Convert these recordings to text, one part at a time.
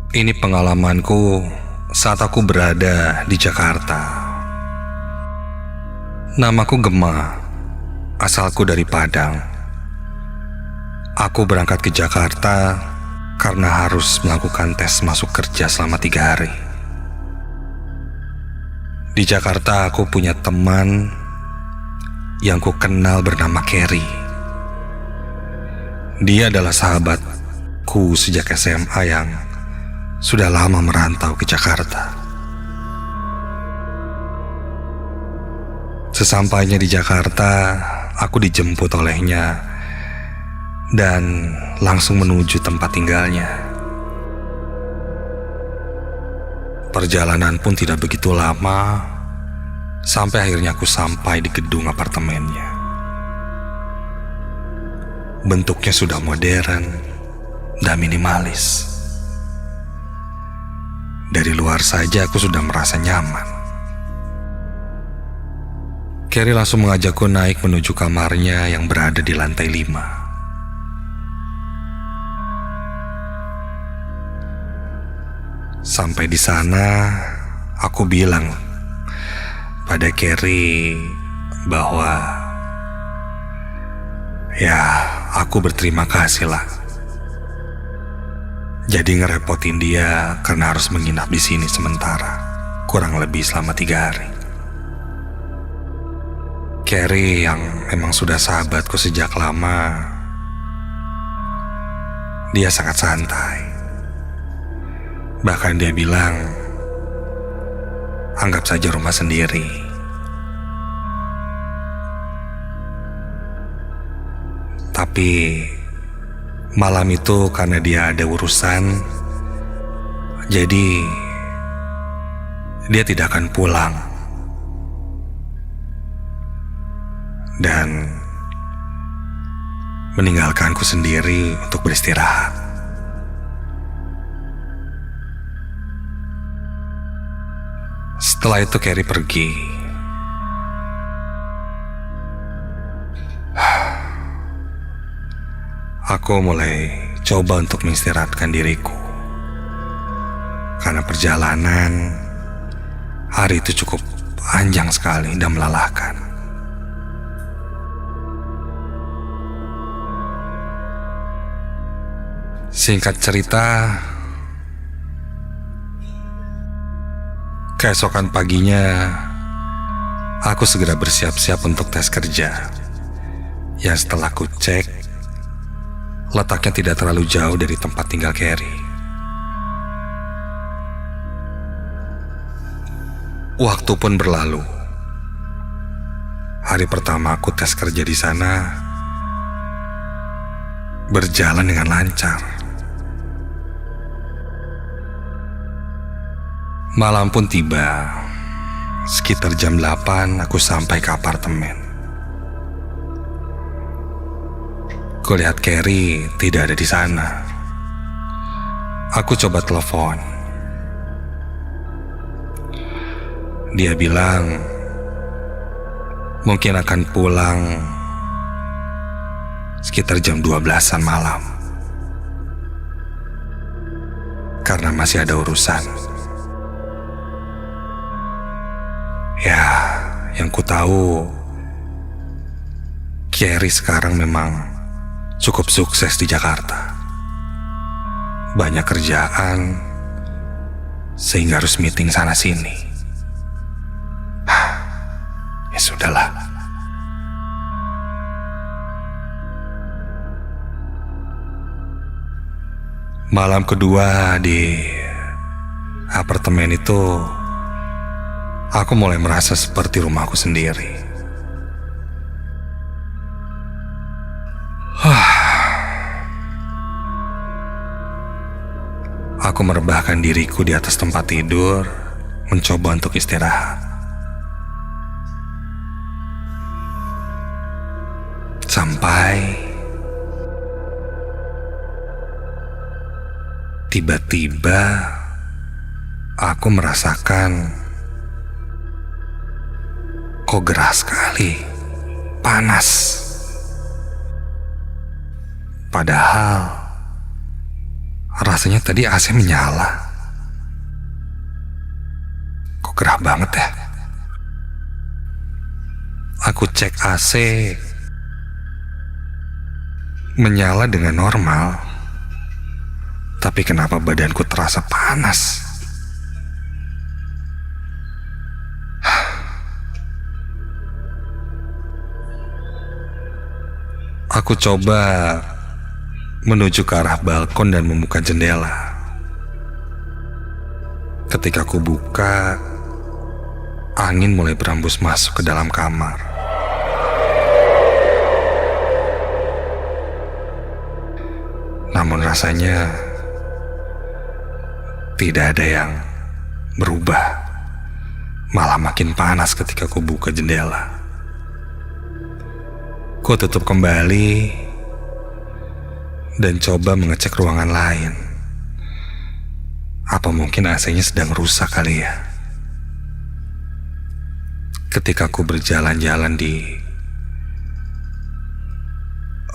Ini pengalamanku saat aku berada di Jakarta. Namaku Gema, asalku dari Padang. Aku berangkat ke Jakarta karena harus melakukan tes masuk kerja selama 3 hari. Di Jakarta aku punya teman yang ku kenal bernama Kerry. Dia adalah sahabatku sejak SMA yang sudah lama merantau ke Jakarta. Sesampainya di Jakarta, aku dijemput olehnya dan langsung menuju tempat tinggalnya. Perjalanan pun tidak begitu lama, sampai akhirnya aku sampai di gedung apartemennya. Bentuknya sudah modern dan minimalis. Dari luar saja aku sudah merasa nyaman. Kerry langsung mengajakku naik menuju kamarnya yang berada di lantai 5. Sampai di sana, aku bilang pada Kerry bahwa aku berterima kasih lah. Jadi ngerepotin dia karena harus menginap di sini sementara, kurang lebih selama 3 hari. Kerry yang memang sudah sahabatku sejak lama, dia sangat santai. Bahkan dia bilang, anggap saja rumah sendiri. Tapi malam itu karena dia ada urusan, jadi dia tidak akan pulang. Dan meninggalkanku sendiri untuk beristirahat. Setelah itu Kerry pergi. Aku mulai coba untuk mengistirahatkan diriku. Karena perjalanan hari itu cukup panjang sekali dan melelahkan. Singkat cerita, keesokan paginya aku segera bersiap-siap untuk tes kerja. Yang setelah ku cek, letaknya tidak terlalu jauh dari tempat tinggal Kerry. Waktu pun berlalu. Hari pertama aku tes kerja di sana berjalan dengan lancar. Malam pun tiba. Sekitar jam 8 aku sampai ke apartemen. Kulihat Kerry tidak ada di sana. Aku coba telepon. Dia bilang mungkin akan pulang sekitar jam 12-an malam karena masih ada urusan. Yang ku tahu, Kerry sekarang memang cukup sukses di Jakarta. Banyak kerjaan, sehingga harus meeting sana-sini. Ya sudahlah. Malam kedua di apartemen itu, aku mulai merasa seperti rumahku sendiri. Aku merebahkan diriku di atas tempat tidur, mencoba untuk istirahat. Sampai tiba-tiba aku merasakan kok gerah sekali, panas. Padahal Rasanya tadi AC menyala. Kok gerah banget ya? Aku cek AC menyala dengan normal, tapi kenapa badanku terasa panas? Aku coba menuju ke arah balkon dan membuka jendela. Ketika aku buka, angin mulai berembus masuk ke dalam kamar. Namun rasanya tidak ada yang berubah. Malah makin panas ketika aku buka jendela. Ku tutup kembali dan coba mengecek ruangan lain. Apa mungkin AC-nya sedang rusak kali ya? Ketika aku berjalan-jalan di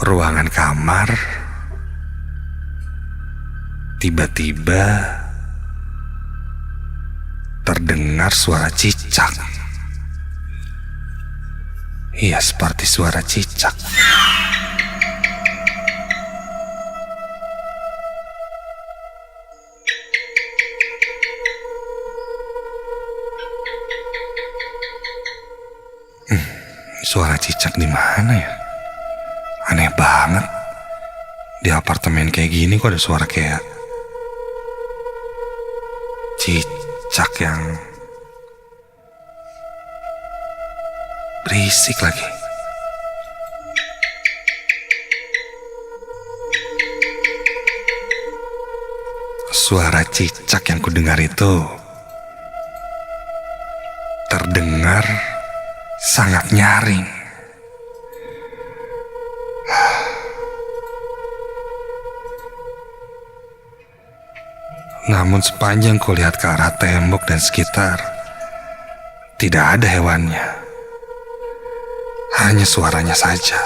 ruangan kamar, tiba-tiba terdengar suara cicak. Iya, seperti suara cicak. Suara cicak di mana ya? Aneh banget. Di apartemen kayak gini kok ada suara kayak cicak yang berisik lagi. Suara cicak yang kudengar itu terdengar sangat nyaring. Namun sepanjang kulihat ke arah tembok dan sekitar, tidak ada hewannya. Hanya suaranya saja.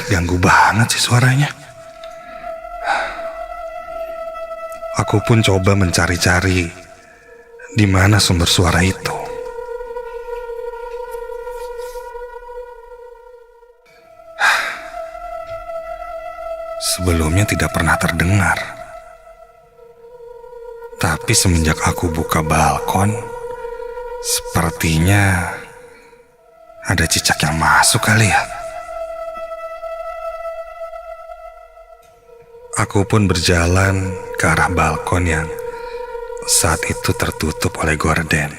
Ganggu banget sih suaranya. Aku pun coba mencari-cari di mana sumber suara itu. Sebelumnya tidak pernah terdengar. Tapi semenjak aku buka balkon, sepertinya ada cicak yang masuk kali ya. Aku pun berjalan ke arah balkon yang saat itu tertutup oleh gorden.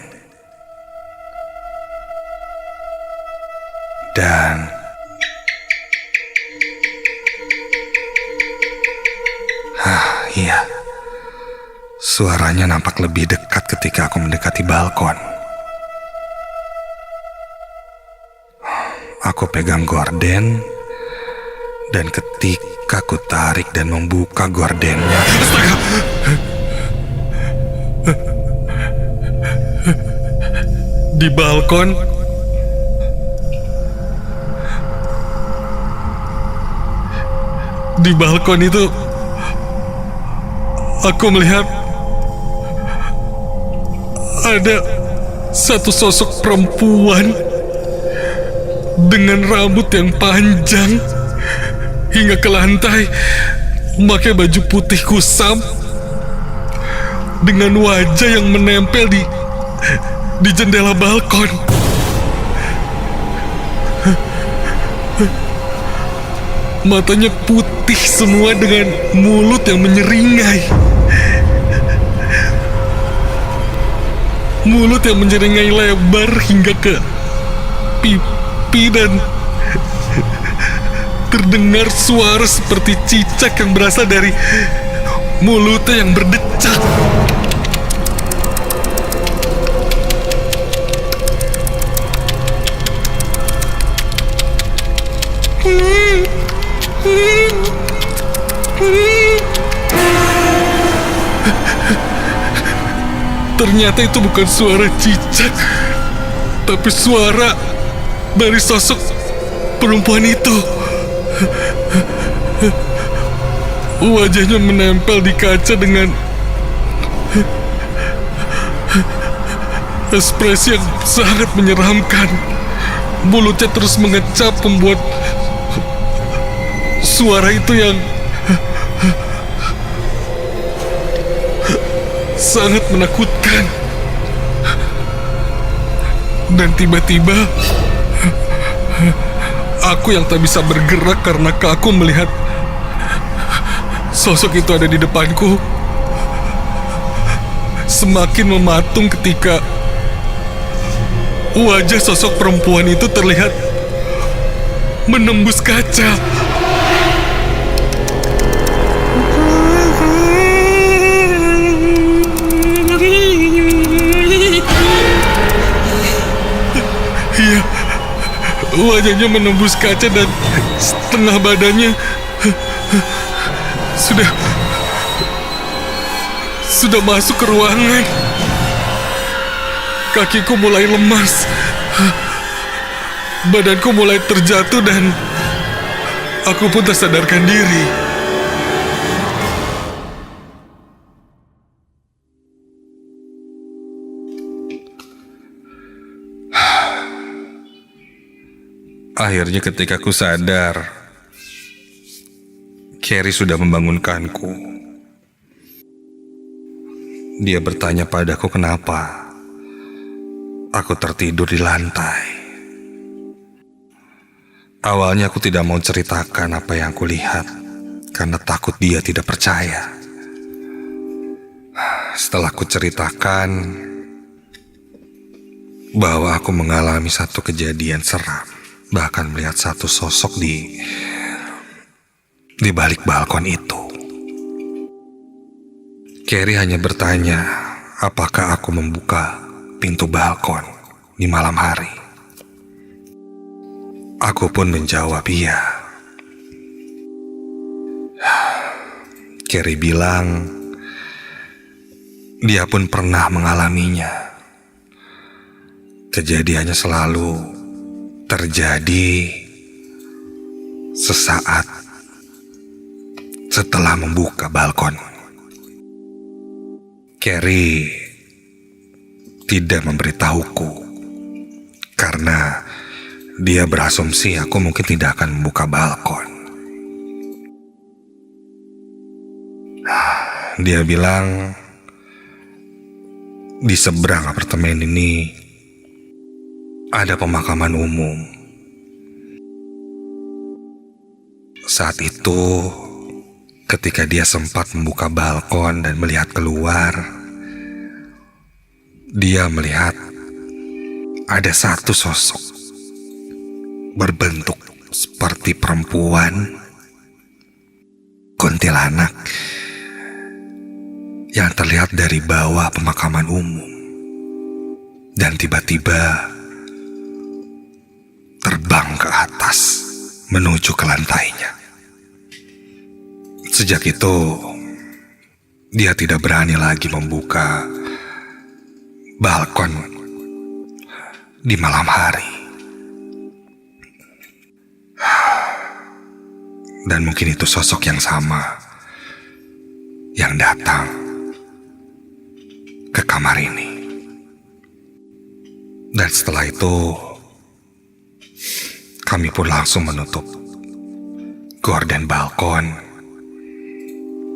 Dan iya, suaranya nampak lebih dekat ketika aku mendekati balkon. Aku pegang gorden, dan ketika aku tarik dan membuka gordennya, di balkon itu aku melihat ada satu sosok perempuan dengan rambut yang panjang hingga ke lantai, memakai baju putih kusam dengan wajah yang menempel di jendela balkon. Matanya putih semua dengan mulut yang menyeringai. Mulut yang menyeringai lebar hingga ke pipi, dan terdengar suara seperti cicak yang berasal dari mulutnya yang berdecak. Ternyata itu bukan suara cicak, tapi suara dari sosok perempuan itu. Wajahnya menempel di kaca dengan ekspresi yang sangat menyeramkan. Mulutnya terus mengecap, membuat suara itu yang sangat menakutkan. Dan tiba-tiba aku yang tak bisa bergerak karena kaku melihat sosok itu ada di depanku semakin mematung ketika wajah sosok perempuan itu terlihat menembus kaca. Iya, wajahnya menembus kaca dan setengah badannya sudah masuk ke ruangan. Kakiku mulai lemas, badanku mulai terjatuh dan aku pun tersadarkan diri. Akhirnya ketika aku sadar, Carrie sudah membangunkanku. Dia bertanya padaku kenapa aku tertidur di lantai. Awalnya aku tidak mau ceritakan apa yang aku lihat karena takut dia tidak percaya. Setelah aku ceritakan bahwa aku mengalami satu kejadian seram, bahkan melihat satu sosok di balik balkon itu. Carrie hanya bertanya apakah aku membuka pintu balkon di malam hari. Aku pun menjawab iya. Carrie bilang dia pun pernah mengalaminya. Kejadiannya selalu terjadi sesaat setelah membuka balkon. Carrie tidak memberitahuku karena dia berasumsi aku mungkin tidak akan membuka balkon. Dia bilang di seberang apartemen ini ada pemakaman umum. Saat itu, ketika dia sempat membuka balkon dan melihat keluar, dia melihat ada satu sosok berbentuk seperti perempuan kuntilanak yang terlihat dari bawah pemakaman umum dan tiba-tiba terbang ke atas menuju ke lantainya. Sejak itu, dia tidak berani lagi membuka balkon di malam hari. Dan mungkin itu sosok yang sama yang datang ke kamar ini. Dan setelah itu, kami pun langsung menutup gorden balkon.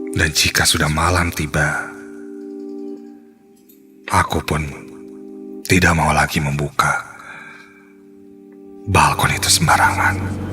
Dan jika sudah malam tiba, aku pun tidak mau lagi membuka balkon itu sembarangan.